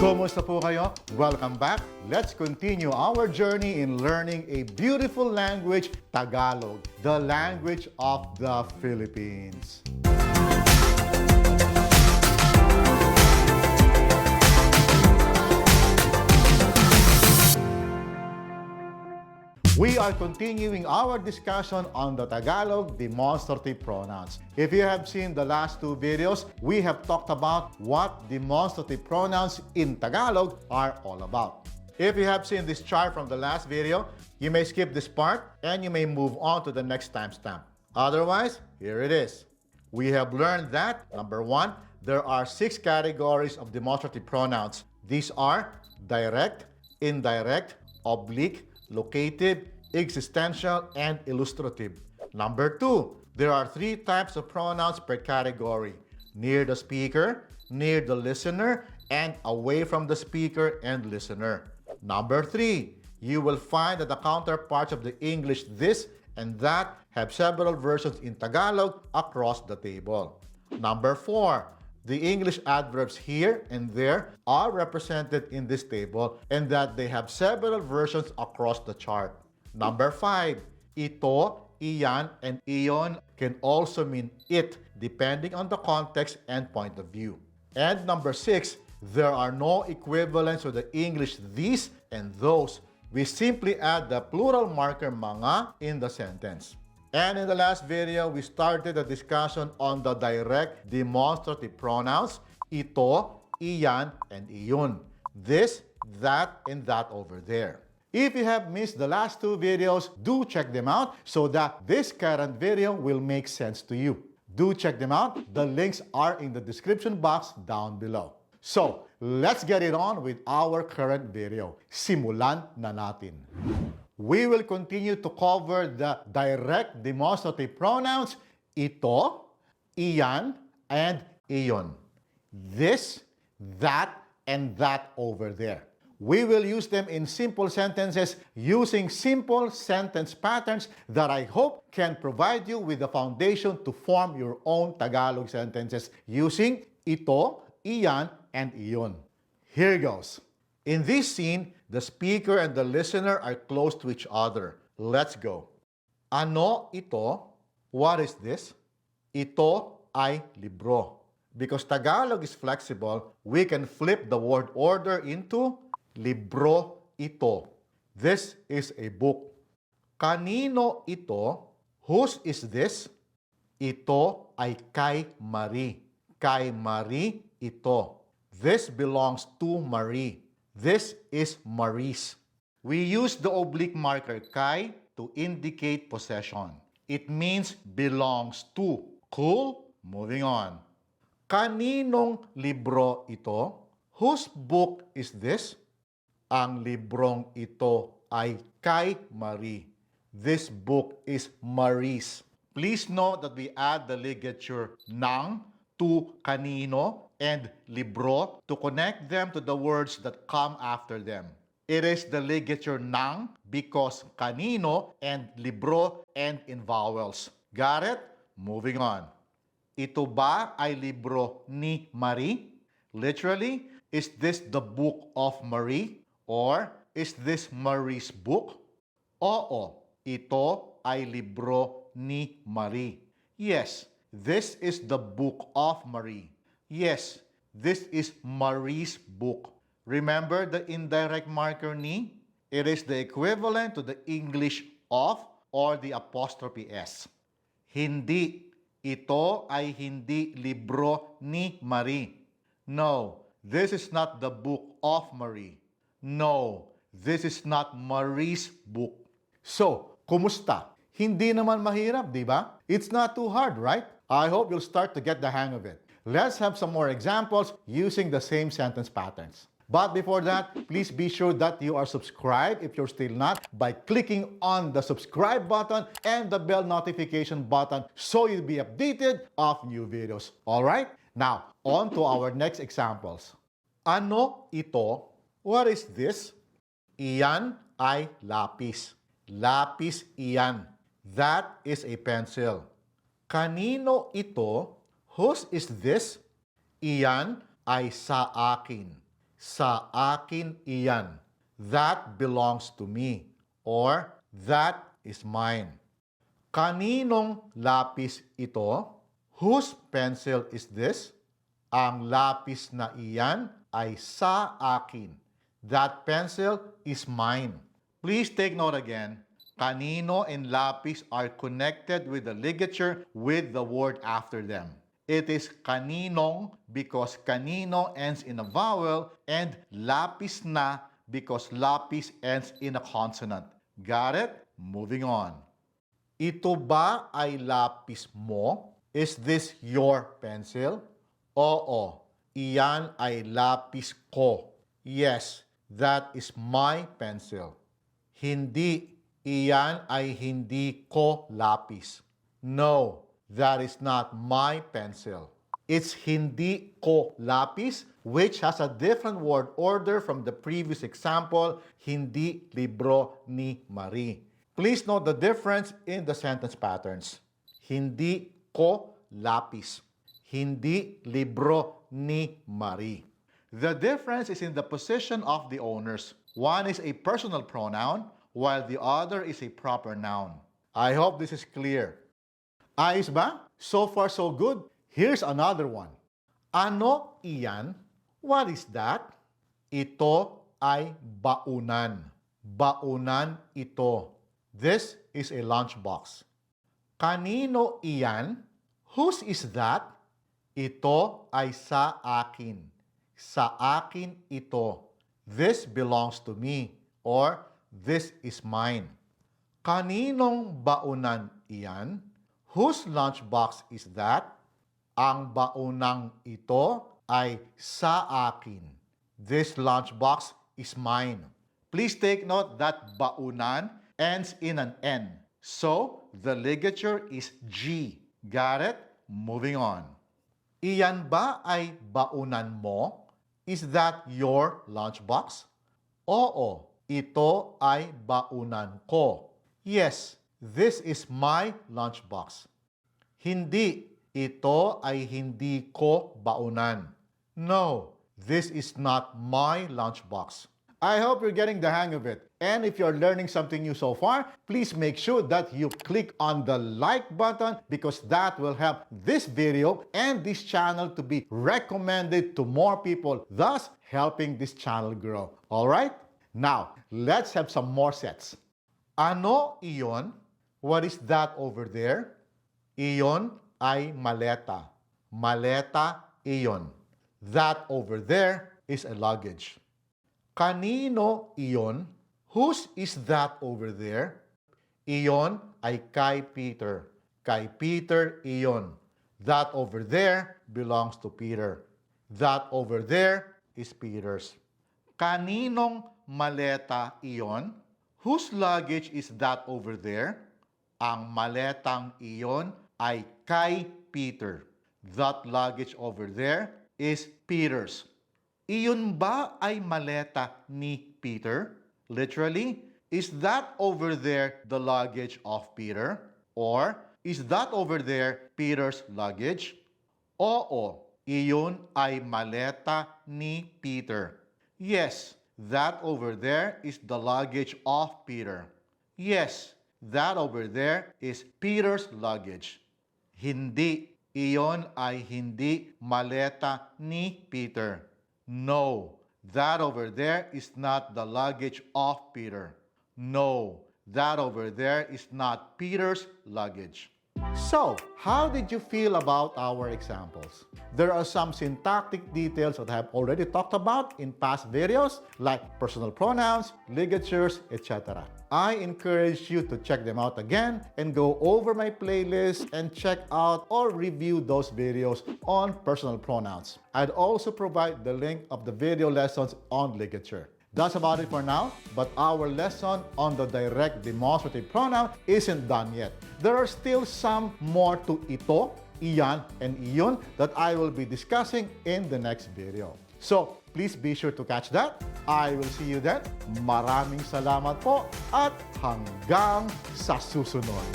Kumusta po kayo? Welcome back. Let's continue our journey in learning a beautiful language, Tagalog, the language of the Philippines. We are continuing our discussion on the Tagalog demonstrative pronouns. If you have seen the last two videos, we have talked about what demonstrative pronouns in Tagalog are all about. If you have seen this chart from the last video, you may skip this part and you may move on to the next timestamp. Otherwise, here it is. We have learned that, number one, there are 6 categories of demonstrative pronouns. These are direct, indirect, oblique, locative, existential, and illustrative. Number 2, there are 3 types of pronouns per category: near the speaker, near the listener, and away from the speaker and listener. Number 3, you will find that the counterparts of the English this and that have several versions in Tagalog across the table. Number 4, the English adverbs here and there are represented in this table and that they have several versions across the chart. Number 5, ito, iyan, and iyon can also mean it depending on the context and point of view. And number 6, there are no equivalents to the English these and those. We simply add the plural marker mga in the sentence. And in the last video, we started a discussion on the direct demonstrative pronouns, ito, iyan, and iyon. This, that, and that over there. If you have missed the last 2 videos, do check them out so that this current video will make sense to you. Do check them out. The links are in the description box down below. So, let's get it on with our current video. Simulan na natin. We will continue to cover the direct demonstrative pronouns, ito, iyan, and iyon. This, that, and that over there. We will use them in simple sentences using simple sentence patterns that I hope can provide you with the foundation to form your own Tagalog sentences using ito, iyan, and iyon. Here goes. In this scene, the speaker and the listener are close to each other. Let's go. Ano ito? What is this? Ito ay libro. Because Tagalog is flexible, we can flip the word order into libro ito. This is a book. Kanino ito? Whose is this? Ito ay kay Marie. Kay Marie ito. This belongs to Marie. This is Marie's. We use the oblique marker kay to indicate possession. It means belongs to. Cool? Moving on. Kaninong libro ito? Whose book is this? Ang librong ito ay kay Marie. This book is Marie's. Please note that we add the ligature ng to kanino and libro to connect them to the words that come after them. It is the ligature ng because kanino and libro end in vowels. Got it? Moving on. Ito ba ay libro ni Marie? Literally, is this the book of Marie? Or is this Marie's book? Oo, ito ay libro ni Marie. Yes, this is the book of Marie. Yes, this is Marie's book. Remember the indirect marker ni? It is the equivalent to the English of or the apostrophe S. Hindi. Ito ay hindi libro ni Marie. No, this is not the book of Marie. No, this is not Marie's book. So, kumusta? Hindi naman mahirap, di ba? It's not too hard, right? I hope you'll start to get the hang of it. Let's have some more examples using the same sentence patterns. But before that, please be sure that you are subscribed if you're still not by clicking on the subscribe button and the bell notification button so you'll be updated of new videos. Alright? Now, on to our next examples. Ano ito? What is this? Iyan ay lapis. Lapis iyan. That is a pencil. Kanino ito? Whose is this? Iyan ay sa akin. Sa akin iyan. That belongs to me. Or, that is mine. Kaninong lapis ito? Whose pencil is this? Ang lapis na iyan ay sa akin. That pencil is mine. Please take note again. Kanino and lapis are connected with the ligature with the word after them. It is kaninong because kanino ends in a vowel and lapis na because lapis ends in a consonant. Got it? Moving on. Ito ba ay lapis mo? Is this your pencil? Oo. Iyan ay lapis ko. Yes, that is my pencil. Hindi. Iyan ay hindi ko lapis. No, that is not my pencil. It's hindi ko lapis, which has a different word order from the previous example, hindi libro ni Marie. Please note the difference in the sentence patterns. Hindi ko lapis. Hindi libro ni Marie. The difference is in the position of the owners. One is a personal pronoun, while the other is a proper noun. I hope this is clear. Ayos ba? So far, so good. Here's another one. Ano iyan? What is that? Ito ay baunan. Baunan ito. This is a lunchbox. Kanino iyan? Whose is that? Ito ay sa akin. Sa akin ito. This belongs to me. Or, this is mine. Kaninong baunan iyan? Whose lunchbox is that? Ang baunang ito ay sa akin. This lunchbox is mine. Please take note that baunan ends in an N. So, the ligature is G. Got it? Moving on. Iyan ba ay baunan mo? Is that your lunchbox? Oo. Ito ay baunan ko. Yes, this is my lunchbox. Hindi, ito ay hindi ko baunan. No, this is not my lunchbox. I hope you're getting the hang of it. And if you're learning something new so far, please make sure that you click on the like button because that will help this video and this channel to be recommended to more people, thus helping this channel grow. All right? Now, let's have some more sets. Ano iyon? What is that over there? Iyon ay maleta. Maleta iyon. That over there is a luggage. Kanino iyon? Whose is that over there? Iyon ay kay Peter. Kay Peter iyon. That over there belongs to Peter. That over there is Peter's. Kaninong maleta iyon? Whose luggage is that over there? Ang maletang iyon ay kay Peter. That luggage over there is Peter's. Iyon ba ay maleta ni Peter? Literally, is that over there the luggage of Peter? Or is that over there Peter's luggage? Oo, iyon ay maleta ni Peter. Yes, that over there is the luggage of Peter. Yes, that over there is Peter's luggage. Hindi, iyon ay hindi maleta ni Peter. No, that over there is not the luggage of Peter. No, that over there is not Peter's luggage. So, how did you feel about our examples? There are some syntactic details that I have already talked about in past videos, like personal pronouns, ligatures, etc. I encourage you to check them out again and go over my playlist and check out or review those videos on personal pronouns. I'd also provide the link of the video lessons on ligature. That's about it for now, but our lesson on the direct demonstrative pronoun isn't done yet. There are still some more to ito, iyan, and iyon that I will be discussing in the next video. So, please be sure to catch that. I will see you then. Maraming salamat po at hanggang sa susunod.